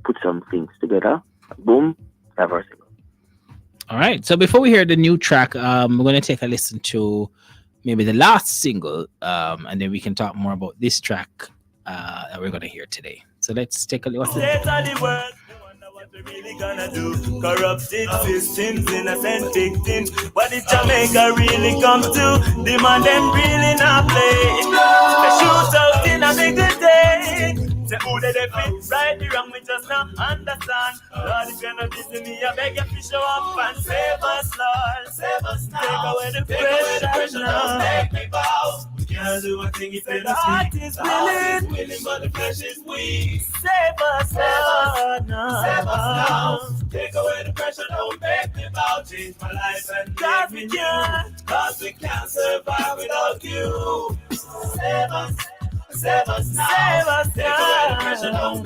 put some things together. Boom, diversity. All right. So before we hear the new track, we're going to take a listen to maybe the last single, and then we can talk more about this track that we're going to hear today. So let's take a look. What we really gonna do? Corrupted systems, innocent victims. What if Jamaica really come to? The man them really not play. They shoot out in a bigger day. Say who they fit, right the wrong, we just not understand. Lord, if you're not listening to me, I beg you to show up and save us, Lord. Save us now. Take away the pressure now. Make me bow. We can't do a thing if the heart is willing, but the flesh is weak. Save us, Lord. Save us now. Take away the pressure, don't make me bow. Change my life and make me new. Cause we can't survive without you. Save us. Save us now. Save us now.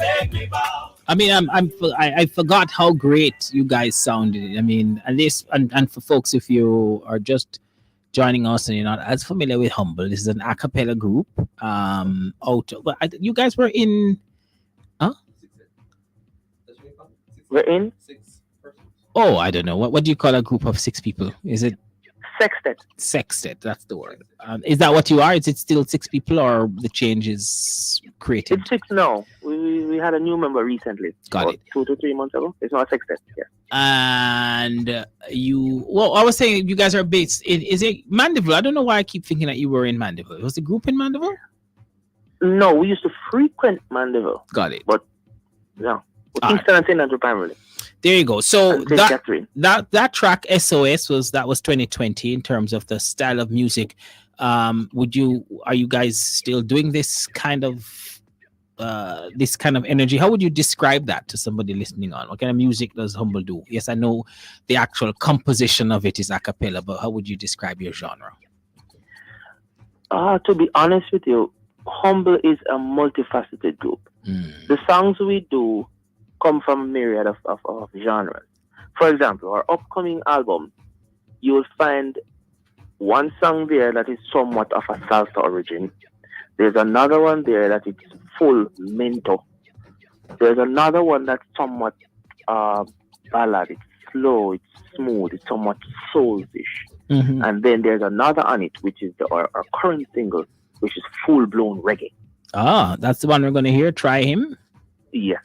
I mean, I forgot how great you guys sounded. I mean, at least, and for folks, if you are just joining us and you're not as familiar with Humble, this is an a cappella group. You guys were in, huh? We're in 6 persons. Oh, I don't know. What do you call a group of 6 people? Is it sextet. sextet? That's the word. Is that what you are? Is it still 6 people, or the change is created? It's 6 now. We had a new member recently. Got it. 2 to 3 months ago. It's not a sextet. Yeah. And well, I was saying you guys are based in, is it Mandeville? I don't know why I keep thinking that you were in Mandeville. Was the group in Mandeville? No, we used to frequent Mandeville. Got it. But no, Kingston and St. Andrew primarily. There you go. So St. Catherine. that track SOS was 2020 in terms of the style of music. Are you guys still doing this kind of energy? How would you describe that to somebody listening on? What kind of music does Humble do? Yes, I know the actual composition of it is a cappella, but how would you describe your genre? To be honest with you, Humble is a multifaceted group. The songs we do come from a myriad of genres. For example, our upcoming album, you will find one song there that is somewhat of a salsa origin. There's another one there that is full mento. There's another one that's somewhat ballad. It's slow, it's smooth, it's somewhat soul-ish. Mm-hmm. And then there's another on it, which is our current single, which is full-blown reggae. Ah, that's the one we're going to hear. Try Him? Yeah.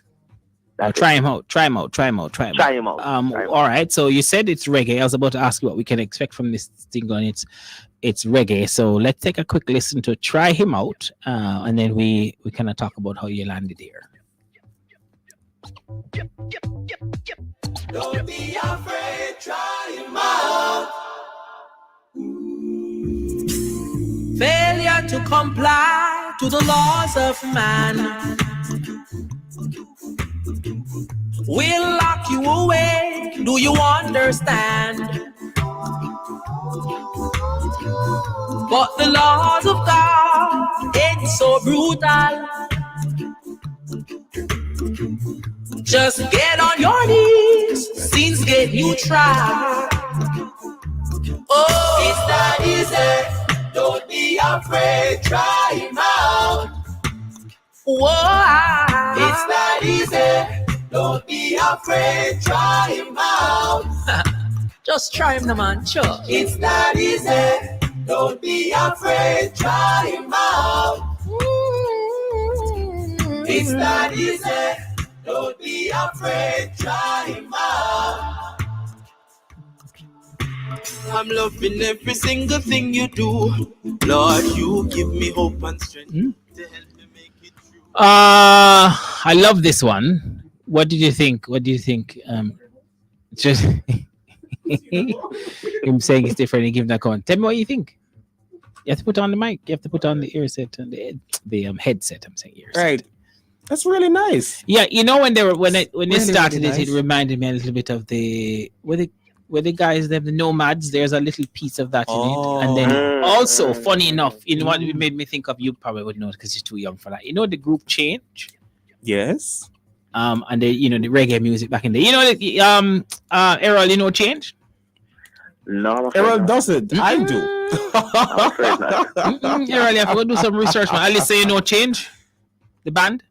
Try him out. All right. So you said it's reggae. I was about to ask you what we can expect from this single, and it's reggae. So let's take a quick listen to Try Him Out, and then we kind of talk about how you landed here. Don't be afraid, try him out. Failure to comply to the laws of man will lock you away. Do you understand? But the laws of God ain't so brutal. Just get on your knees, sins get you tried. Oh, it's that easy. Don't be afraid, try him out. Whoa, it's that easy. Don't be afraid, try him out. Just try him, no man, sure. It's that easy. Don't be afraid, try him out. It's that easy. Don't be afraid, try him out. I'm loving every single thing you do. Lord, you give me hope and strength to help me make it through. I love this one. What did you think? Just him saying it's different and giving that comment. Tell me what you think. You have to put on the mic. You have to put on the earset and the headset. I'm saying earset. Right. That's really nice. Yeah, you know when they Really, started really it, nice. it reminded me a little bit of the guys, the Nomads. There's a little piece of that in it, and then also, funny enough, you know what it made me think of? You probably would know because you're too young for that. You know the group Change. Yes. And the the reggae music back in the Errol, you know Change? No, I'm afraid Errol not. doesn't. I do. I'm afraid not. Errol, you have to go do some research, man. At least say you know Change, the band,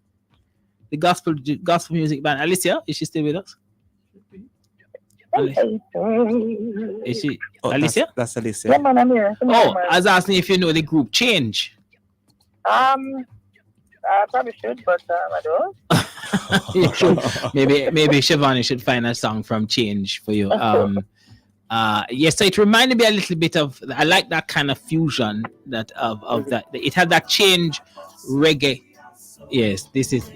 the gospel music band. Alicia, is she still with us? Is she Alicia? That's Alicia. Yeah, man, I'm here. Oh, I was asking if you know the group Change. I probably should, but I don't. You should. Maybe Shivani should find a song from Change for you. Yes, so it reminded me a little bit of. I like that kind of fusion that of that. It had that Change reggae. Yes, this is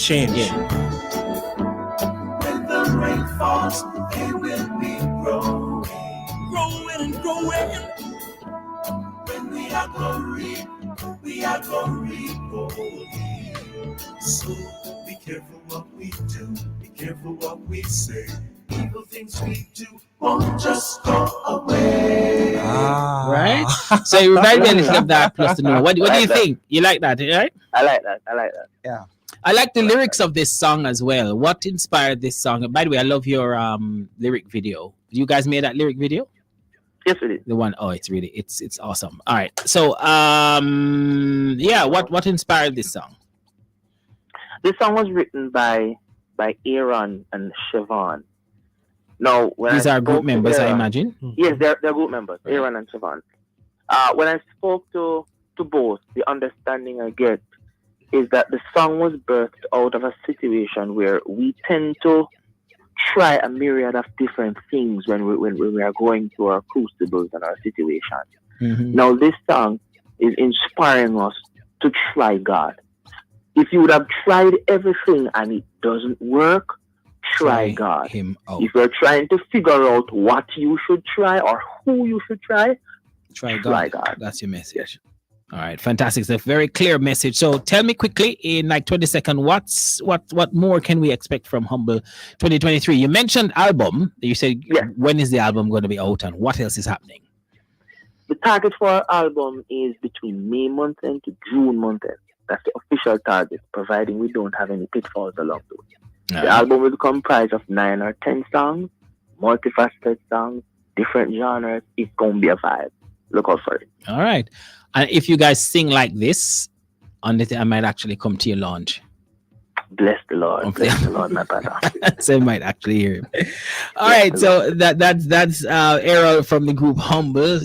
Change. Yeah. When the rain falls, it will be growing, growing and growing. When we are going golden. So be careful what we do, be careful what we say. Evil things we do won't just go away. Right? So it reminded me a little of that plus the new. What do you think? You like that, right? I like that. Yeah. I like the lyrics of this song as well. What inspired this song? By the way, I love your lyric video. You guys made that lyric video? Yes, it is. The one, it's awesome. All right. So what inspired this song? This song was written by Aaron and Siobhan. Now, when These are group members, I imagine. Yes, they're group members, Aaron and Siobhan. When I spoke to both, the understanding I get is that the song was birthed out of a situation where we tend to try a myriad of different things when we are going through our crucibles and our situation. Mm-hmm. Now, this song is inspiring us to try God. If you would have tried everything and it doesn't work, try God. Him out. If you're trying to figure out what you should try or who you should try God. That's your message. All right, fantastic. It's a very clear message. So tell me quickly in like 20 seconds, what more can we expect from Humble 2023? You mentioned album. You said, when is the album going to be out and what else is happening? The target for our album is between May month end to June month end. That's the official target, providing we don't have any pitfalls along the way. The album will comprise of 9 or 10 songs, multifaceted songs, different genres. It's going to be a vibe. Look out for it. All right. And if you guys sing like this, I might actually come to your launch. Bless the Lord. Okay. Bless the Lord, my brother. So I might actually hear him. All right. So that's Errol from the group Humble.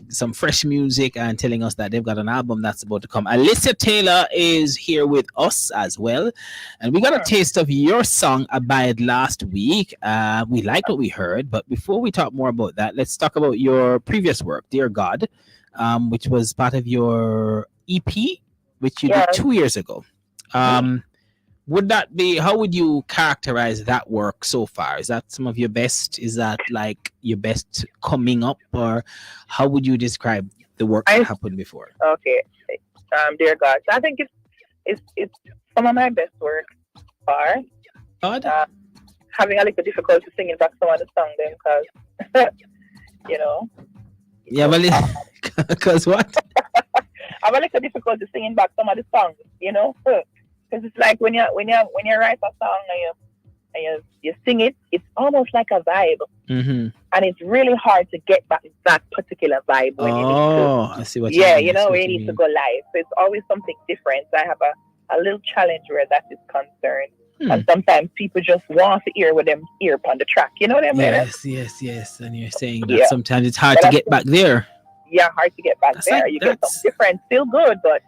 Some fresh music and telling us that they've got an album that's about to come. Alicia Taylor is here with us as well. And we got a taste of your song Abide last week. We liked what we heard. But before we talk more about that, let's talk about your previous work, Dear God, which was part of your EP, which you did 2 years ago. How would you characterize that work so far? Is that some of your best? Is that like your best coming up, or how would you describe the work that happened before? Okay, Dear God. So I think it's some of my best work so far. Having a little difficulty singing back some of the songs then because Yeah, but because what? I have a little difficulty singing back some of the songs, Because it's like when you write a song and you sing it, it's almost like a vibe, and it's really hard to get back that particular vibe when you need to. I see what you mean. When you need to go live. So it's always something different. So I have a little challenge where that is concerned, and sometimes people just want to hear with them ear upon the track. You know what I mean? Yes. And you're saying that sometimes it's hard to get back there. Yeah, hard to get back there. You get something different, still good, but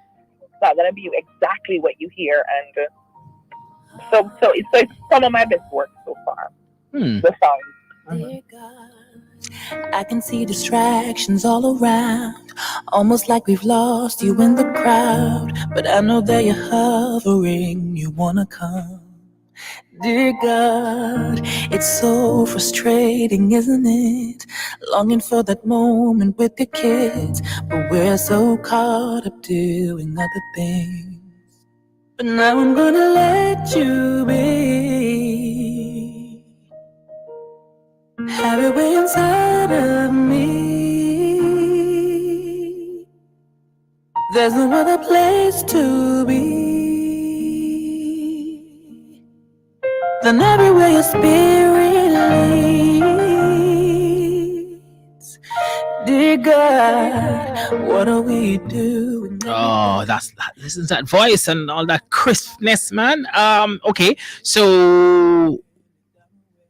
not gonna be exactly what you hear, and so it's some of my best work so far. The songs. Dear God, I can see distractions all around, almost like we've lost you in the crowd. But I know that you're hovering, you wanna come. Dear God, it's so frustrating, isn't it? Longing for that moment with your kids, but we're so caught up doing other things. But now I'm gonna let you be. Have your way inside of me. There's no other place to be than everywhere your spirit leads. Dear God, what are we doing Oh, listen to that voice and all that crispness, man. Okay, so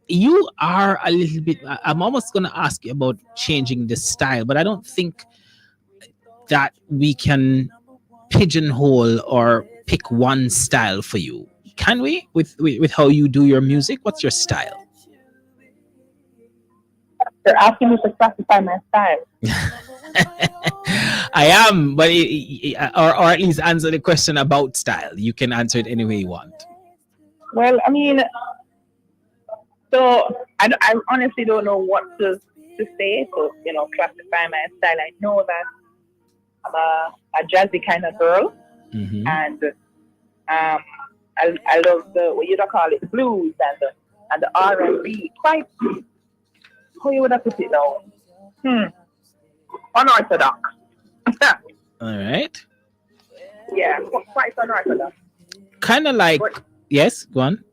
you are a little bit. I'm almost gonna ask you about changing the style, but I don't think that we can pigeonhole or pick one style for you. Can we? With how you do your music, what's your style? They're asking me to classify my style. I am, but or at least answer the question about style. You can answer it any way you want. Well, I mean, so I honestly don't know what to say to classify my style. I know that I'm a jazzy kind of girl, and I love the what you call it, blues and the R&B. Quite how you would have put it now? Unorthodox. All right. Yeah, quite unorthodox. Kind of like yes. Go on.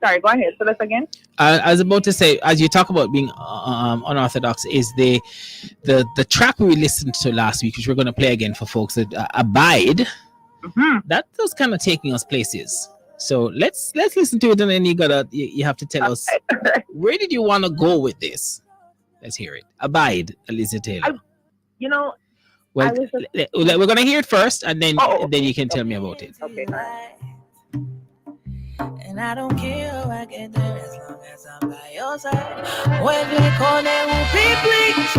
Sorry, go ahead. So that's again. I was about to say, as you talk about being unorthodox, is the track we listened to last week, which we're going to play again for folks that Abide. That was kind of taking us places. So let's listen to it, and then you have to tell us where did you want to go with this. Let's hear it. Abide, Alicia Taylor. Well, we're gonna hear it first, and then you can tell me about it. Okay. And I don't care how I get there as long as I'm by your side. When they call, they will be please.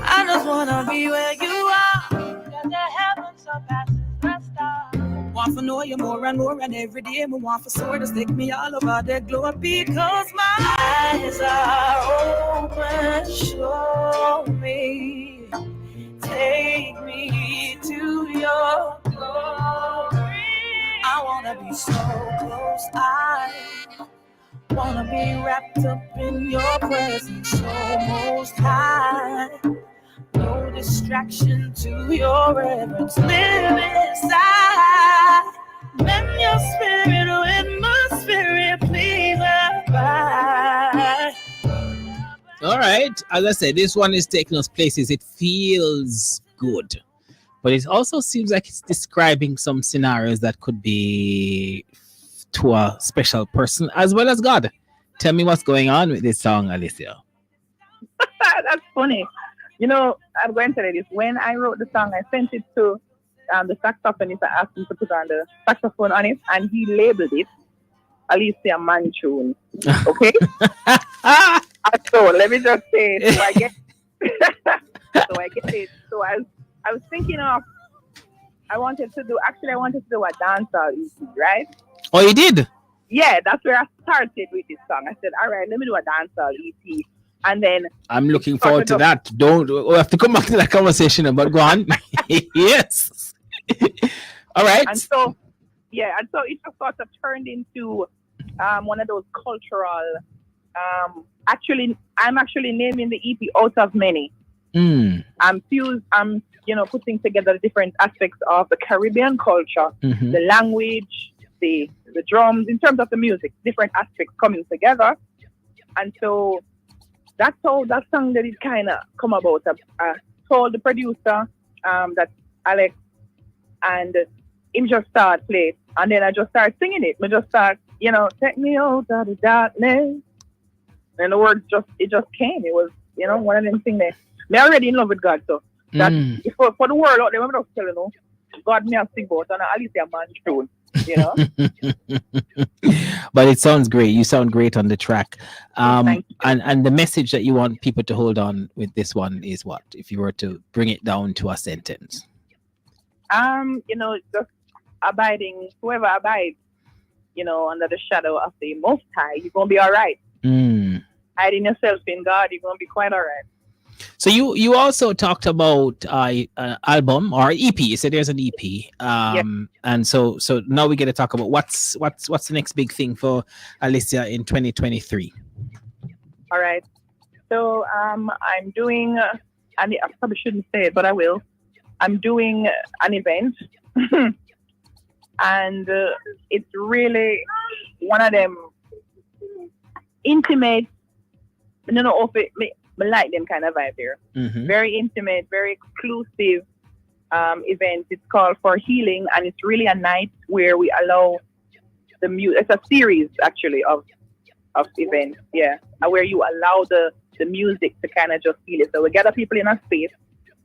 I just wanna be where you are. Cause the heavens surpasses the stars. Want to know you more and every day. Me want for sure to stick me all over the globe. Because my eyes are open. Show me. Take me to your glory. I wanna be so close. I wanna be wrapped up in your presence, so most high. No distraction to your reverence. Live inside. When your spirit with my spirit, please abide. All right. As I said, this one is taking us places. It feels good. But it also seems like it's describing some scenarios that could be to a special person as well as God. Tell me what's going on with this song, Alicia. That's funny. I'm going to tell you this. When I wrote the song, I sent it to the saxophonist. I asked him to put on the saxophone on it, and he labeled it Alicia Manchune. Okay? So let me just say, so I get it. So I was thinking of, I wanted to do a dancehall EP, right? Oh, you did? Yeah, that's where I started with this song. I said, all right, let me do a dancehall EP. And then I'm looking forward to that. We'll have to come back to that conversation, but go on. Yes. All right. And so it just sort of turned into one of those cultural, I'm actually naming the EP out of many. I'm putting together different aspects of the Caribbean culture, the language, the drums, in terms of the music, different aspects coming together. And so that's how that song that it kind of come about. I told the producer, that's Alex, and him just start playing, and then I just start singing it. I just start, take me out of the darkness, and the words just came. It was, one of them things there. Me already in love with God, so that for the world out there, I'm just telling you, God me have sing about, and at least a man tune. But it sounds great. You sound great on the track. And the message that you want people to hold on with this one is what, if you were to bring it down to a sentence? Just abiding, whoever abides, under the shadow of the Most High, you're gonna be all right. Hiding yourself in God, you're gonna be quite all right. So you also talked about album or EP. You said there's an EP. Yes. And so now we get to talk about what's the next big thing for Alicia in 2023. All right. So I'm doing, I probably shouldn't say it, but I will. I'm doing an event, and it's really one of them intimate. I don't know if I like them kind of vibe here. Very intimate, very exclusive event. It's called For Healing, and it's really a night where we allow the music. It's a series actually of events, where you allow the music to kind of just feel it. So we gather people in a space,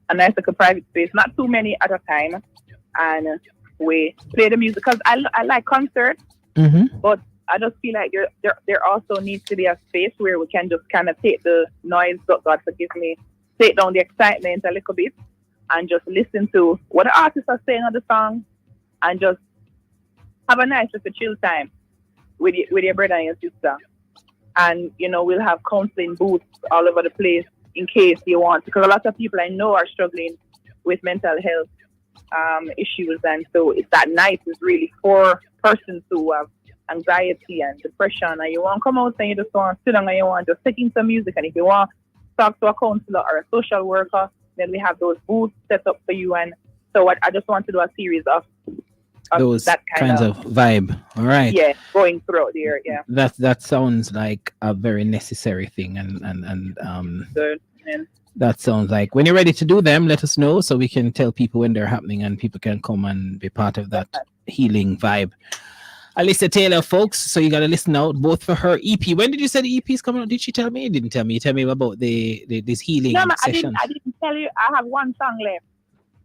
a nice like a private space, not too many at a time, and we play the music because I like concerts, but I just feel like there also needs to be a space where we can just kind of take the noise, God forgive me, take down the excitement a little bit, and just listen to what the artists are saying on the song, and just have a nice little chill time with your brother and your sister. And, we'll have counseling booths all over the place in case you want. Because a lot of people I know are struggling with mental health issues. And so that night is really for persons who have anxiety and depression. And you want to come out and you just want to sit down and you want to just take in some music. And if you want to talk to a counselor or a social worker, then we have those booths set up for you. And so I just want to do a series of those that kinds of vibe. All right. Yeah, going through there. Yeah. That sounds like a very necessary thing, and good. That sounds like when you're ready to do them, let us know so we can tell people when they're happening and people can come and be part of that healing vibe. Alyssa Taylor, folks. So you got to listen out both for her EP. When did you say the EP is coming out? Did she tell me? You didn't tell me. You tell me about this healing session. I didn't tell you. I have one song left.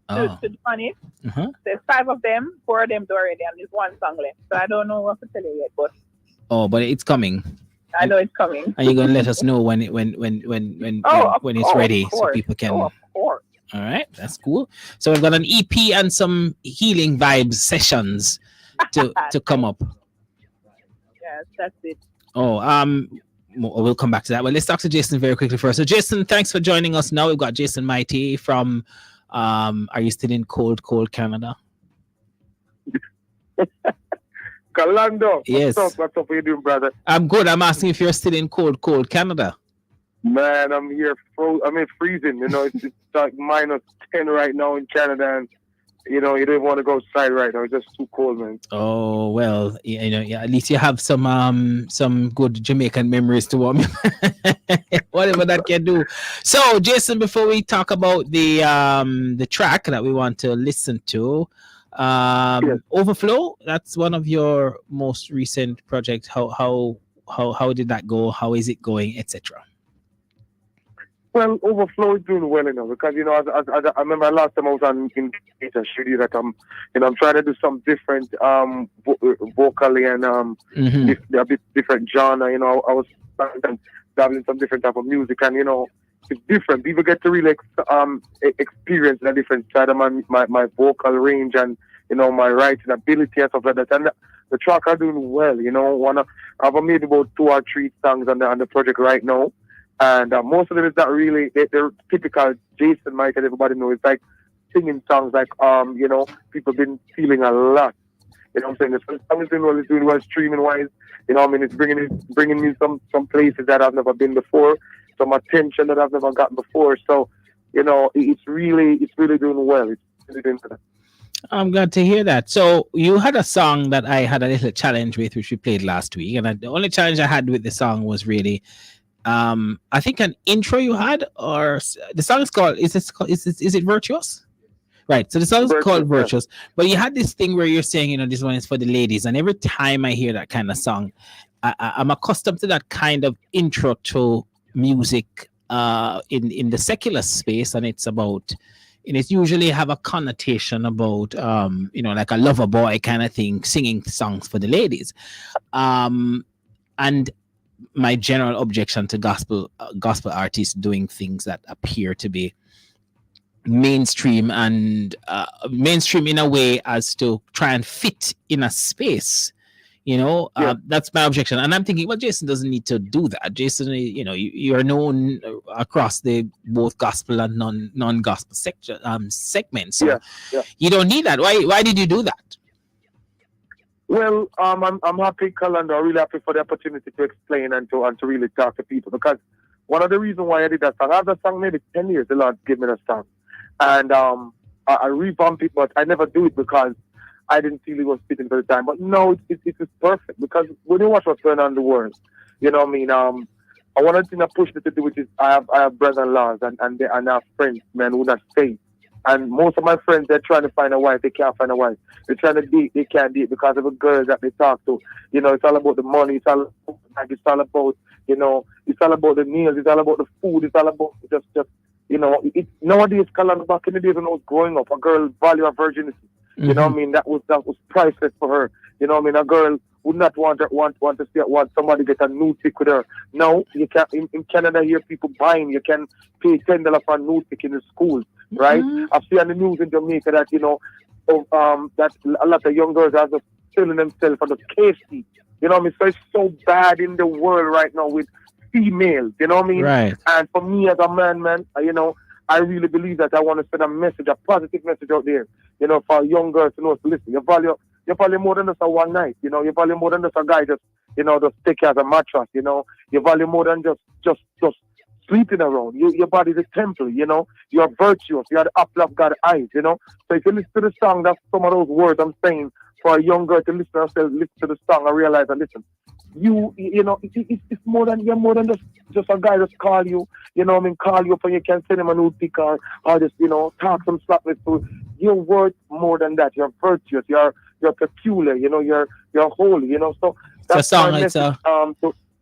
To be honest, there's 5 of them, 4 of them do already, and there's 1 song left. So I don't know what to tell you yet, but it's coming. I know it's coming. And you're gonna let us know when it's ready, so people can. Of course. All right, that's cool. So we've got an EP and some healing vibes sessions to come up. Yes, that's it. We'll come back to that. Well, let's talk to Jason very quickly first. So Jason, thanks for joining us. Now we've got Jason Mighty from. Are you still in cold Canada? Kalando. Yes. What's up? What you doing, brother? I'm good. I'm asking if you're still in cold Canada. Man, I'm here. I'm in freezing. It's like -10 right now in Canada, and you don't want to go outside right now. It's just too cold, man. Oh well, at least you have some good Jamaican memories to warm you. Whatever that can do. So, Jason, before we talk about the track that we want to listen to, yes. Overflow. That's one of your most recent projects. How did that go? How is it going, etc.? Well, Overflow is doing well, because as I remember last time I was in Jamaica, showed you that I'm trying to do some different vocally and a bit different genre. I was dabbling some different type of music, and it's different. People get to really experience a different side of my vocal range and my writing ability and stuff like that. And the track are doing well. I've made about 2 or 3 songs on the project right now. And most of them is not really, they're typical Jason Mike, and everybody knows. It's like singing songs like, people been feeling a lot. You know what I'm saying? The song is doing well streaming wise. It's bringing me some places that I've never been before, some attention that I've never gotten before. So, it's really doing well. It's really doing well. I'm glad to hear that. So you had a song that I had a little challenge with, which we played last week. And the only challenge I had with the song was really, I think an intro you had, or the song is called, is it Virtuous? Right. So the song is called Virtuous, but you had this thing where you're saying, this one is for the ladies. And every time I hear that kind of song, I'm accustomed to that kind of intro to music in the secular space. And it's about, it usually have a connotation about, like a lover boy kind of thing, singing songs for the ladies. And my general objection to gospel artists doing things that appear to be mainstream and mainstream in a way as to try and fit in a space, that's my objection. And I'm thinking, well, Jason doesn't need to do that. Jason, you're known across the both gospel and non-gospel segments. So you don't need that. Why did you do that? Well, I'm happy, Kalando. I'm really happy for the opportunity to explain and to really talk to people, because one of the reasons why I did that song, I had that song maybe 10 years, the Lord gave me that song. And I revamped it, but I never do it because I didn't feel it was fitting for the time. But no, it is perfect, because when you watch what's going on in the world, you know what I mean? One of the things I pushed it to do, which is I have brother-in-laws and I have friends, men who not faith. And most of my friends, they're trying to find a wife. They can't find a wife. They're trying to date. They can't date because of the girls that they talk to. You know, it's all about the money. It's all about, it's all about, you know, it's all about the meals. It's all about the food. It's all about just you know, nowadays, Kalando, back in the days when I was growing up, a girl value her virginity. You know what I mean? That was priceless for her. You know what I mean? A girl would not want somebody get a new tick with her. Now you can in Canada here people buying. You can pay $10 for a new tick in the schools, right? I've seen on the news in Jamaica that that a lot of young girls are just selling themselves for the KFC. You know what I mean? So it's so bad in the world right now with females. You know what I mean? Right. And for me as a man, you know, I really believe that I want to send a message, a positive message out there. You know, for young girls to know to listen. You value more than just a one night. You know, you value more than just a guy just take you as a mattress. You know, you value more than just sleeping around. Your body's a temple. You know, you're virtuous. You're the apple of God's eyes. You know, so if you listen to the song, that's some of those words I'm saying for a young girl to listen to the song and realize and listen. You know, it's more than just a guy just call you. You know what I mean? Call you up and you can send him a new pick or just, you know, talk some slap with you. You're worth more than that. You're virtuous. You're peculiar. You know, you're holy. You know, so that's a song. It's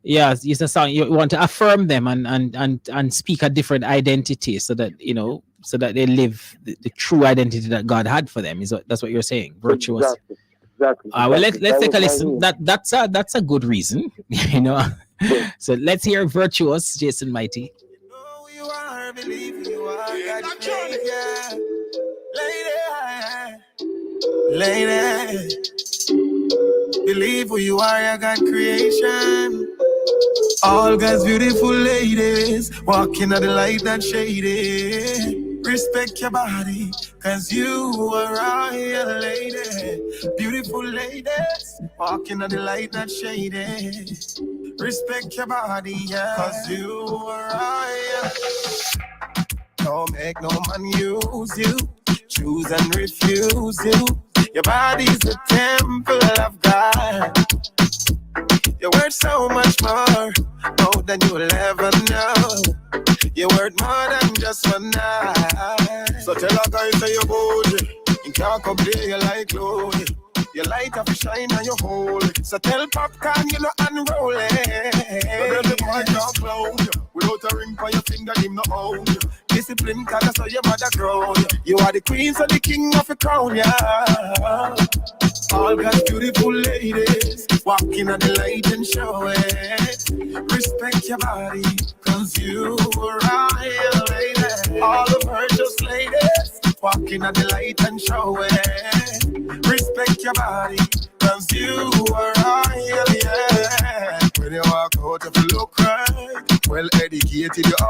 it's a song. You want to affirm them and speak a different identity so that, you know, so that they live the true identity that God had for them. That's what you're saying. Virtuous. Exactly. Well, let's take a listen. That's a good reason, you know. So let's hear "Virtuous," Jason Mighty. Know you are, believe you are, God, lady, believe who you are, you got creation. All God's beautiful ladies walking at the light that shaded. Respect your body, cause you are royal lady. Beautiful ladies walking at the light that shaded. Respect your body, yeah, cause you are royal. Don't make no man use you, choose and refuse you. Your body's a temple of God. You're worth so much more than you'll ever know. You're worth more than just one night. So tell a guy say you're good, you can't complain, you like load. You light up, shine and you hold. So tell Popcorn you know unroll it. But the boy can't clown. Without a ring for your finger, him no own. Discipline, cause that's how your mother grow. You are the queen, so the king of the crown, yeah. All God's beautiful ladies walking on the light and show it. Respect your body, cause you are royal lady. All the virtuous ladies walking on the light and show it. Respect your body, cause you are royal, yeah. When you walk out, if you look right, well educated, you're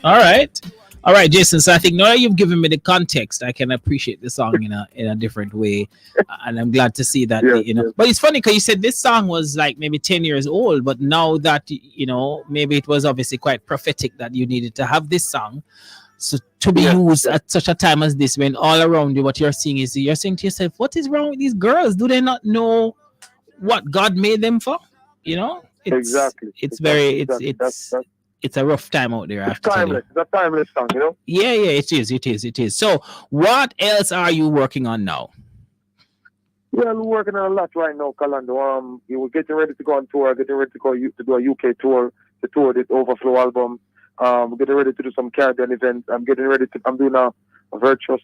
alright. All right, Jason. So I think now that you've given me the context, I can appreciate the song in a different way, and I'm glad to see that. You know, but it's funny because you said this song was like maybe 10 years old, but now that you know, maybe it was obviously quite prophetic that you needed to have this song, so to be used at such a time as this, when all around you, what you're seeing is you're saying to yourself, "What is wrong with these girls? Do they not know what God made them for?" You know, it's a rough time out there. It's timeless. It's a timeless song, you know? Yeah, it is. So what else are you working on now? Yeah, we're working on a lot right now, Kalando. We're getting ready to go on tour, getting ready to go to do a UK tour, to tour this Overflow album. We're getting ready to do some Caribbean events. I'm doing a virtual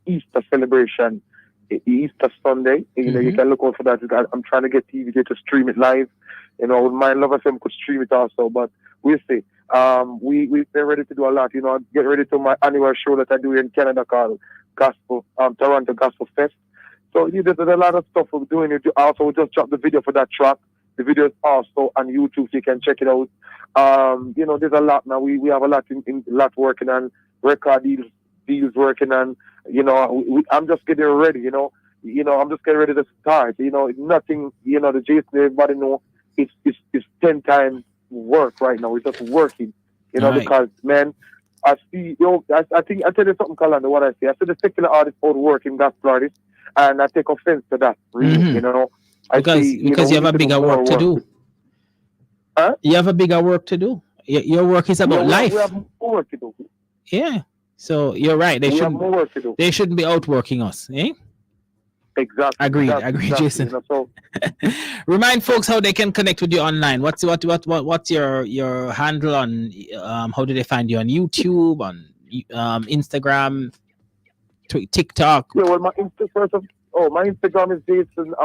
Easter celebration, Easter Sunday. You know, you can look out for that. I'm trying to get TVJ to stream it live. You know, my Love FM could stream it also, but we'll see. We've been ready to do a lot. You know, get ready to my annual show that I do in Canada called Toronto Gospel Fest. So there's a lot of stuff we're doing. Also, we just dropped the video for that track. The video is also on YouTube, so you can check it out. You know, there's a lot now. We have a lot working on, record deals working on. You know, I'm just getting ready. You know, I'm just getting ready to start. You know, nothing. You know, the Jason, everybody know. It's 10 times work right now. We're just working, you know, because man, I see. I think I tell you something, Kalando. What I say, I see the secular artist out working gospel artists, and I take offense to that. Really, you know, because you have a bigger work to do. Huh? You have a bigger work to do. Your work is about life. We have more work to do. Yeah. So you're right. We have more work to do. They shouldn't be outworking us, eh? Exactly. Agreed, exactly, Jason. You know, so remind folks how they can connect with you online. What's your handle on? How do they find you on YouTube, on Instagram, TikTok? Yeah, well, my Instagram is Jason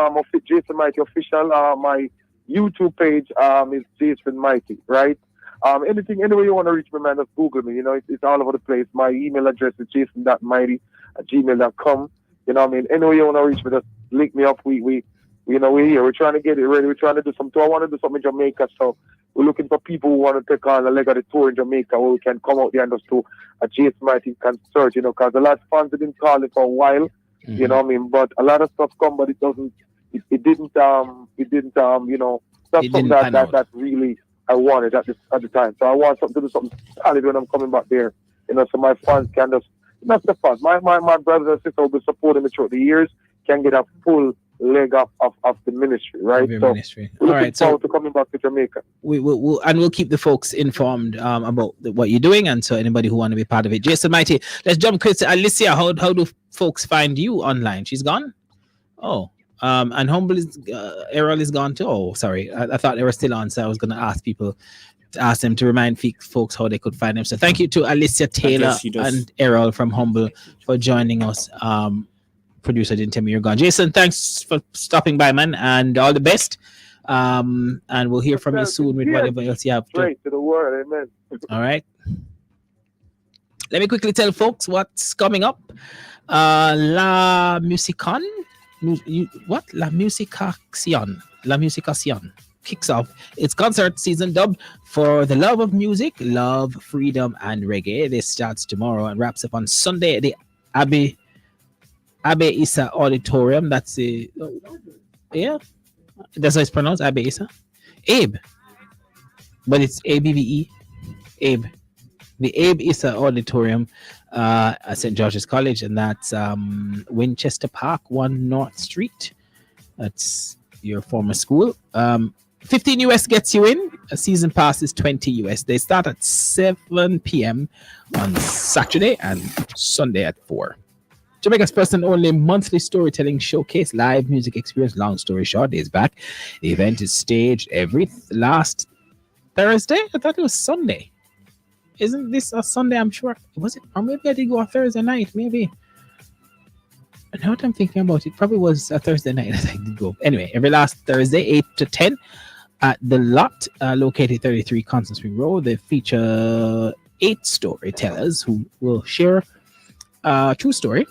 Mighty official. My YouTube page is Jason Mighty, right? Anywhere you want to reach me, man, just Google me. You know, it's all over the place. My email address is jason.mighty@gmail.com. You know what I mean? Anywhere you want to reach me, just link me up. We're here. We're trying to get it ready. We're trying to do something. I want to do something in Jamaica, so we're looking for people who want to take on a leg of the tour in Jamaica where we can come out there and just do a Jason Mighty concert, you know, because a lot of fans have been calling for a while, you know what I mean? But a lot of stuff come, but it didn't, you know, not something that really I wanted at the time. So I want something to do something solid when I'm coming back there, you know, so my fans can just, not the fans, my brothers and sisters who have been supporting me throughout the years can get a full leg up of the ministry, right? So ministry. All right, so to coming back to Jamaica. We'll keep the folks informed about what you're doing, and so anybody who want to be part of it. Jason Mighty, let's jump quick to Alicia. How do folks find you online? She's gone. Oh, and Humble is Errol is gone too. Oh, sorry, I thought they were still on, so I was going to ask them to remind folks how they could find them. So thank you to Alicia Taylor and Errol from Humble for joining us. Producer didn't tell me you're gone. Jason, thanks for stopping by, man, and all the best. And we'll hear from you soon with whatever else you have. Straight to the world, amen. All right. Let me quickly tell folks what's coming up. La Musicación kicks off its concert season dubbed For the Love of Music, Love, Freedom, and Reggae. This starts tomorrow and wraps up on Sunday at the Abbey Issa Auditorium. That's that's how it's pronounced, Abbey Issa. Abe, but it's ABBE. Abe, the Abe Issa Auditorium at St. George's College, and that's Winchester Park, 1 North Street. That's your former school. 15 US gets you in. A season pass is 20 US. They start at 7 p.m. on Saturday and Sunday at 4. Jamaica's first and only monthly storytelling showcase, live music experience. Long story short, days back. The event is staged every last Thursday. I thought it was Sunday. Isn't this a Sunday? I'm sure. Was it? Or maybe I did go on Thursday night. Maybe. Now that I'm thinking about it, probably was a Thursday night that I did go. Anyway, every last Thursday, 8 to 10 at the lot located 33 Constant Spring Road. They feature 8 storytellers who will share a true story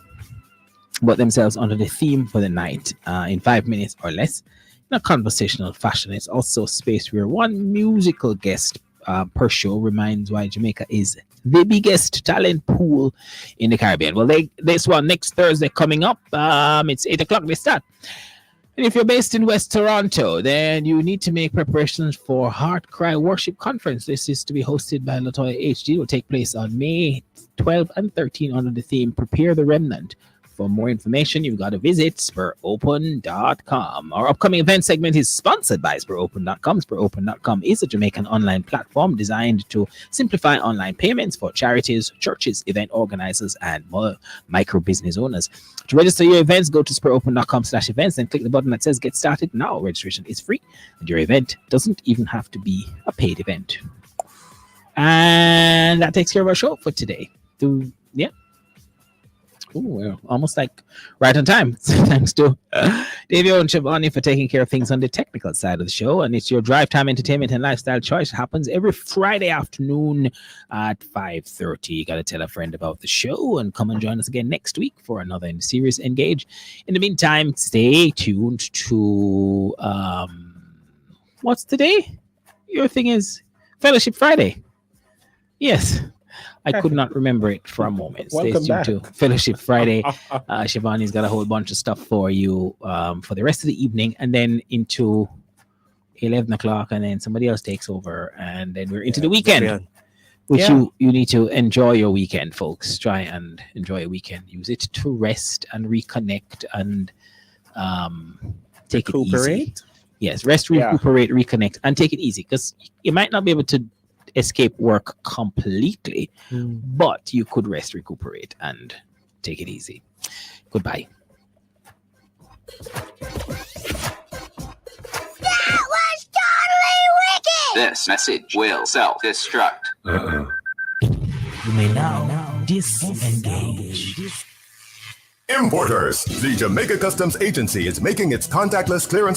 about themselves under the theme for the night in 5 minutes or less in a conversational fashion. It's also a space where one musical guest per show reminds why Jamaica is the biggest talent pool in the Caribbean. Well, this one next Thursday coming up. It's 8 o'clock they start. And if you're based in West Toronto, then you need to make preparations for Heart Cry Worship Conference. This is to be hosted by Latoya HD. It will take place on May 12 and 13 under the theme Prepare the Remnant. For more information, you've got to visit SpurOpen.com. Our upcoming event segment is sponsored by SpurOpen.com. SpurOpen.com is a Jamaican online platform designed to simplify online payments for charities, churches, event organizers, and micro business owners. To register your events, go to SpurOpen.com/events and click the button that says Get Started Now. Registration is free, and your event doesn't even have to be a paid event. And that takes care of our show for today. Ooh, we're almost like right on time. Thanks to Davio and Shabani for taking care of things on the technical side of the show. And it's your drive time entertainment and lifestyle choice. It happens every Friday afternoon at 5:30. You got to tell a friend about the show and come and join us again next week for another in Series Engage. In the meantime, stay tuned to what's today? Your thing is Fellowship Friday. Yes. I could not remember it for a moment. Stay tuned to Fellowship Friday. Shivani's got a whole bunch of stuff for you for the rest of the evening, and then into 11 o'clock, and then somebody else takes over, and then we're into the weekend, which you need to enjoy your weekend, folks. Try and enjoy a weekend. Use it to rest and reconnect and take it easy. Yes, rest, recuperate, reconnect, and take it easy, because you might not be able to escape work completely, but you could rest, recuperate, and take it easy. Goodbye. That was totally wicked! This message will self-destruct. You may now disengage. Importers. The Jamaica Customs Agency is making its contactless clearance